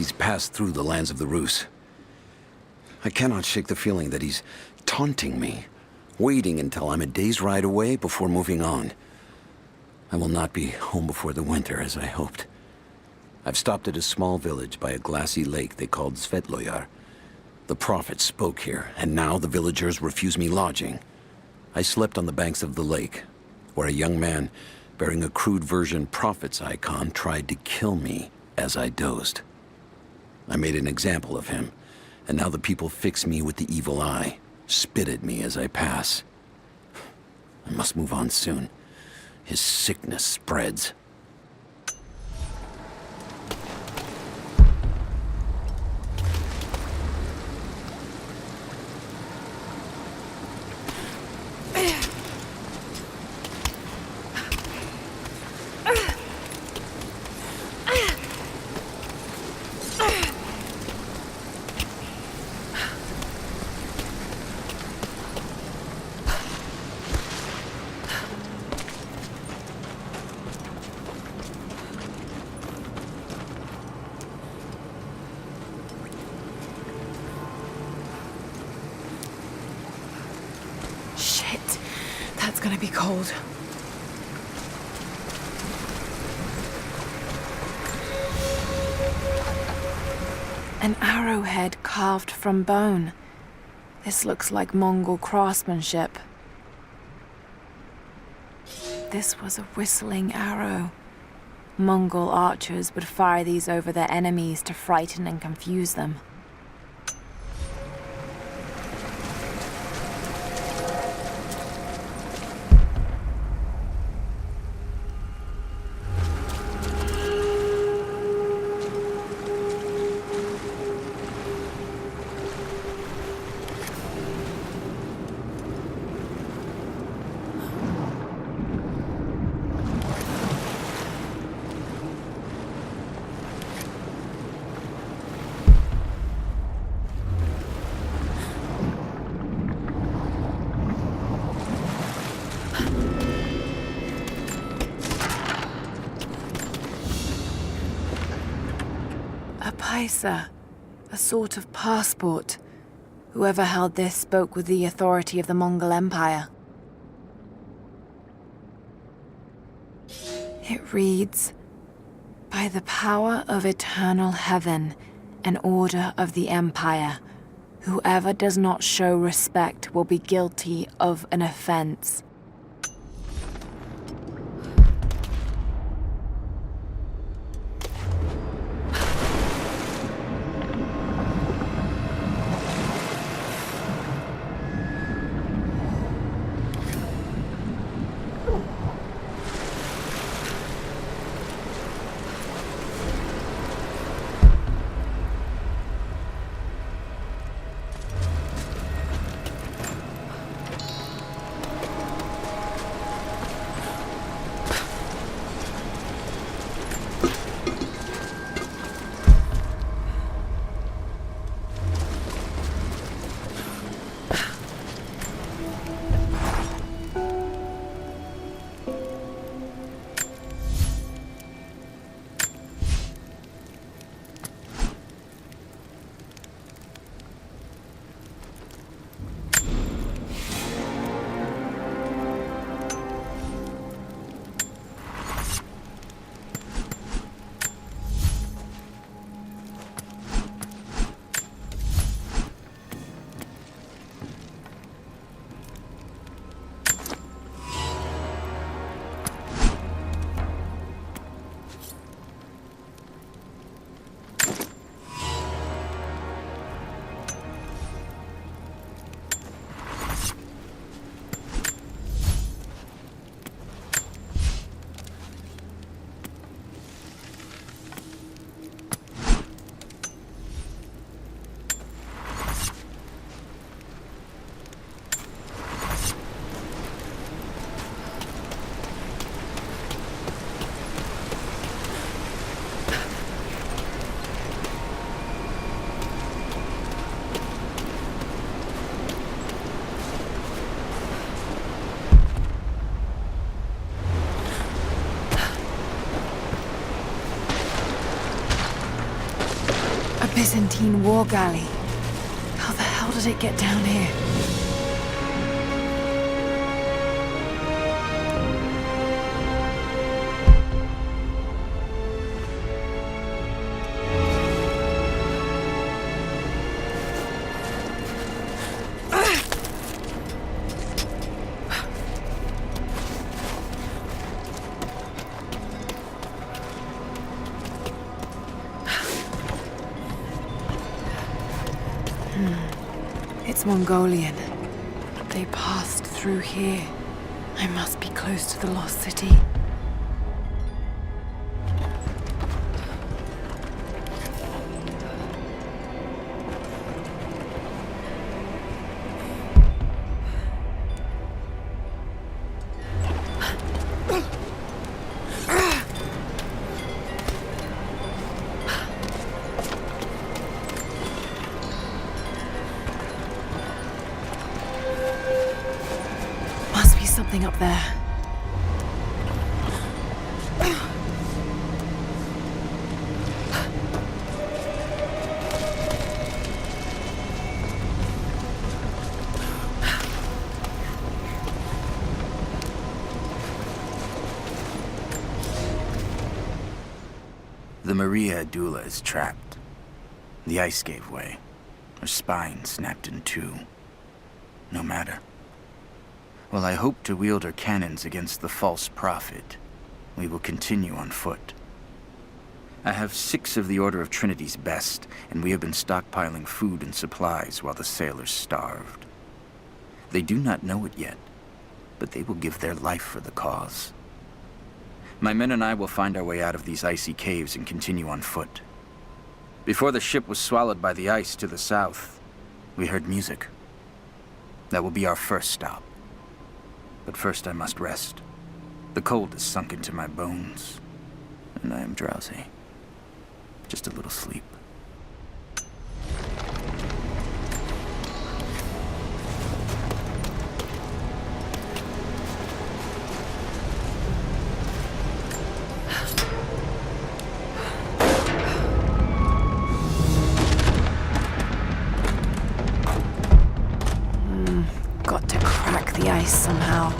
He's passed through the lands of the Rus. I cannot shake the feeling that he's taunting me, waiting until I'm a day's ride away before moving on. I will not be home before the winter, as I hoped. I've stopped at a small village by a glassy lake they called SVETLOYAR. The prophet spoke here, and now the villagers refuse me lodging. I slept on the banks of the lake, where a young man bearing a crude version prophet's icon tried to kill me as I dozed. I made an example of him, and now the people fix me with the evil eye, spit at me as I pass. I must move on soon. His sickness spreads. That's gonna be cold. An arrowhead carved from bone. This looks like Mongol craftsmanship. This was a whistling arrow. Mongol archers would fire these over their enemies to frighten and confuse them. A PAIZA, a sort of passport. Whoever held this spoke with the authority of the Mongol Empire. It reads, "By the power of eternal heaven and order of the Empire, whoever does not show respect will be guilty of an offense." Byzantine war galley. How the hell did it get down here? It's Mongolian. They passed through here. I must be close to the lost city. Something up there. The Maria Adula is trapped. The ice gave way. Her spine snapped in two. No matter. While I hope to wield her cannons against the false prophet, we will continue on foot. I have 6 of the Order of Trinity's best, and we have been stockpiling food and supplies while the sailors starved. They do not know it yet, but they will give their life for the cause. My men and I will find our way out of these icy caves and continue on foot. Before the ship was swallowed by the ice to the south, we heard music. That will be our first stop. But first I must rest. The cold has sunk into my bones, and I am drowsy. Just a little sleep. Got to crack the ice somehow.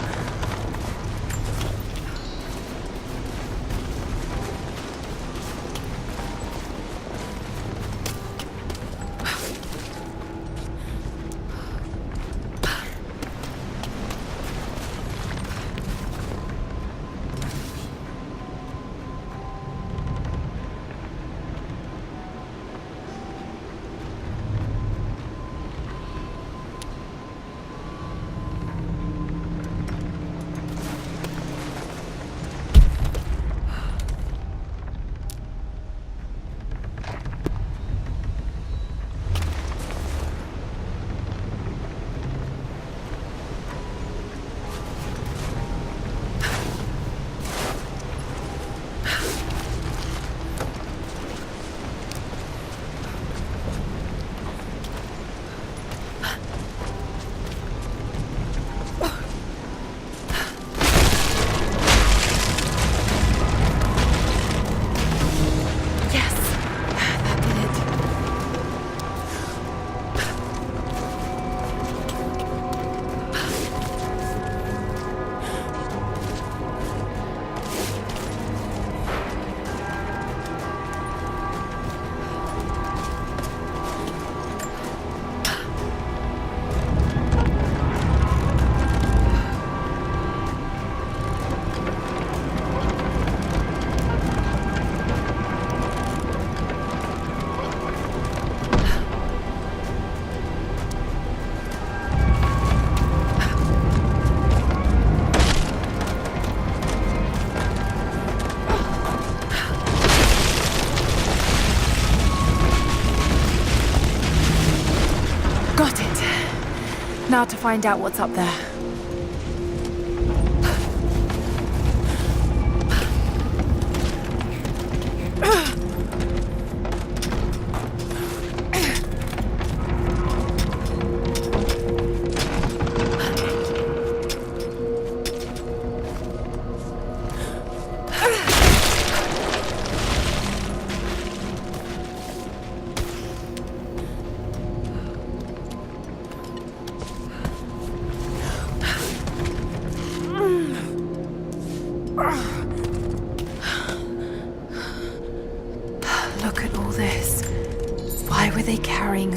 Now to find out what's up there.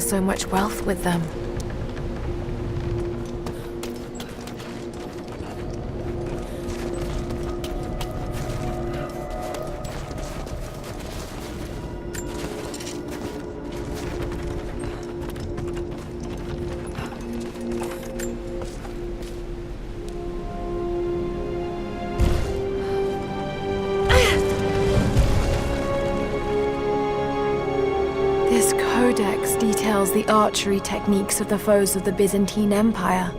so much wealth with them. This codex details the archery techniques of the foes of the Byzantine Empire.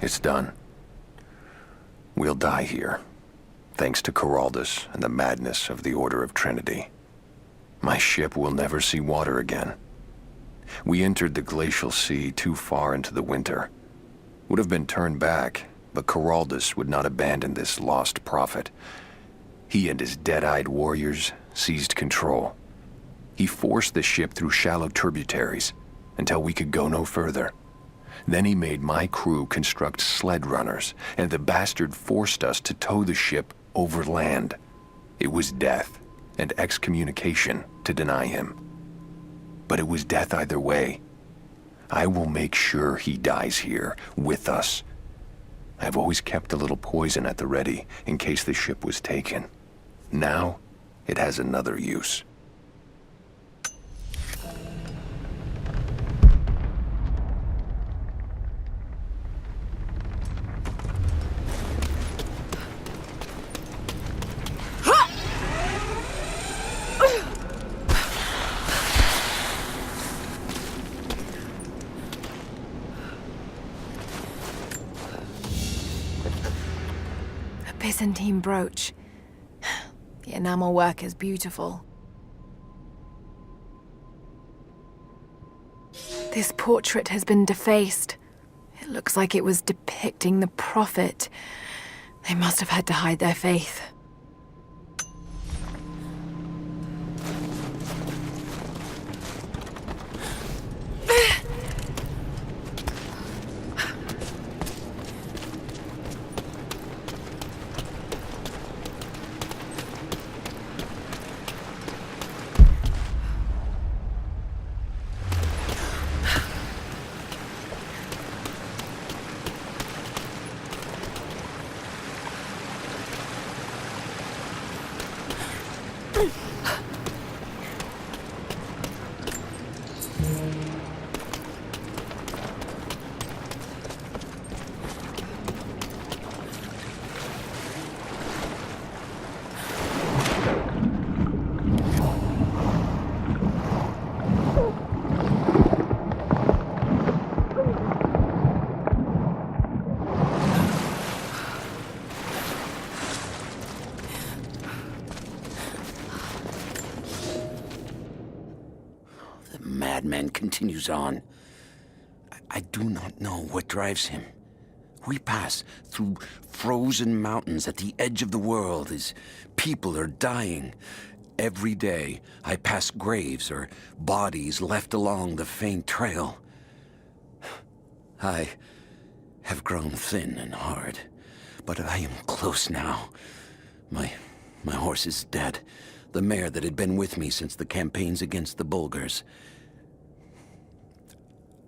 It's done. We'll die here, thanks to Coraldus and the madness of the Order of Trinity. My ship will never see water again. We entered the Glacial Sea too far into the winter. Would have been turned back, but Coraldus would not abandon this lost prophet. He and his dead-eyed warriors seized control. He forced the ship through shallow tributaries until we could go no further. Then he made my crew construct sled runners, and the bastard forced us to tow the ship over land. It was death and excommunication to deny him. But it was death either way. I will make sure he dies here, with us. I've always kept a little poison at the ready, in case the ship was taken. Now, it has another use. Byzantine brooch. The enamel work is beautiful. This portrait has been defaced. It looks like it was depicting the prophet. They must have had to hide their faith. Madman continues on. I do not know what drives him. We pass through frozen mountains at the edge of the world as people are dying. Every day, I pass graves or bodies left along the faint trail. I have grown thin and hard, but I am close now. My horse is dead. The mare that had been with me since the campaigns against the Bulgars.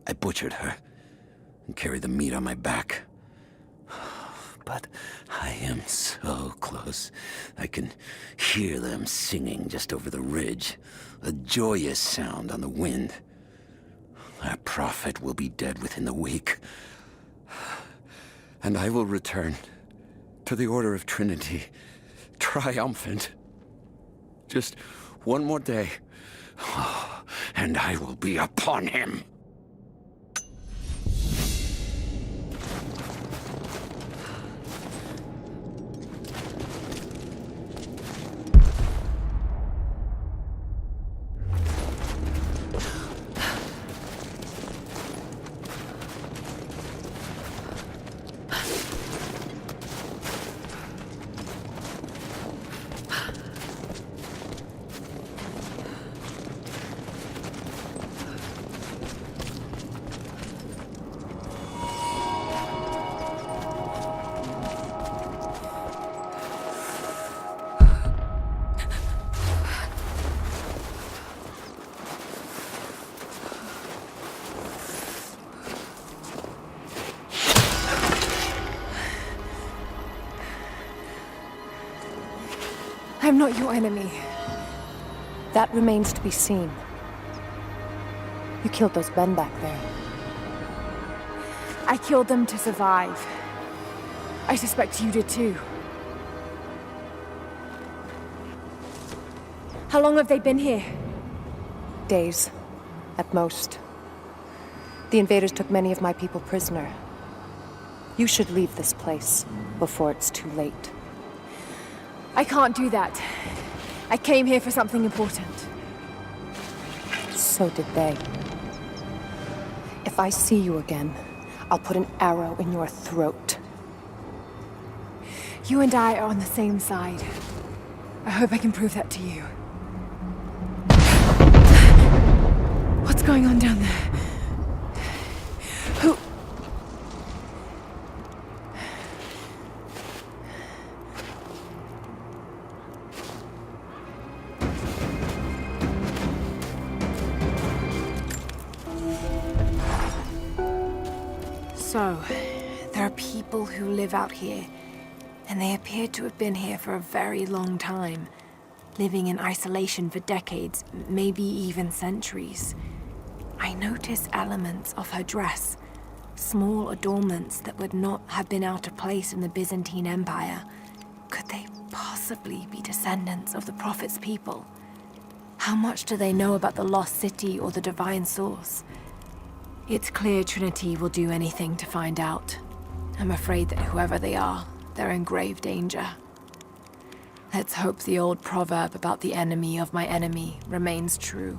I butchered her and carried the meat on my back. But I am so close. I can hear them singing just over the ridge, a joyous sound on the wind. Our prophet will be dead within the week. And I will return to the Order of Trinity, triumphant. Just one more day, and I will be upon him. I'm not your enemy. That remains to be seen. You killed those men back there. I killed them to survive. I suspect you did too. How long have they been here? Days, at most. The invaders took many of my people prisoner. You should leave this place before it's too late. I can't do that. I came here for something important. So did they. If I see you again, I'll put an arrow in your throat. You and I are on the same side. I hope I can prove that to you. What's going on down there? Who... So, there are people who live out here, and they appear to have been here for a very long time, living in isolation for decades, maybe even centuries. I notice elements of her dress, small adornments that would not have been out of place in the Byzantine Empire. Could they possibly be descendants of the Prophet's people? How much do they know about the lost city or the divine source? It's clear Trinity will do anything to find out. I'm afraid that whoever they are, they're in grave danger. Let's hope the old proverb about the enemy of my enemy remains true.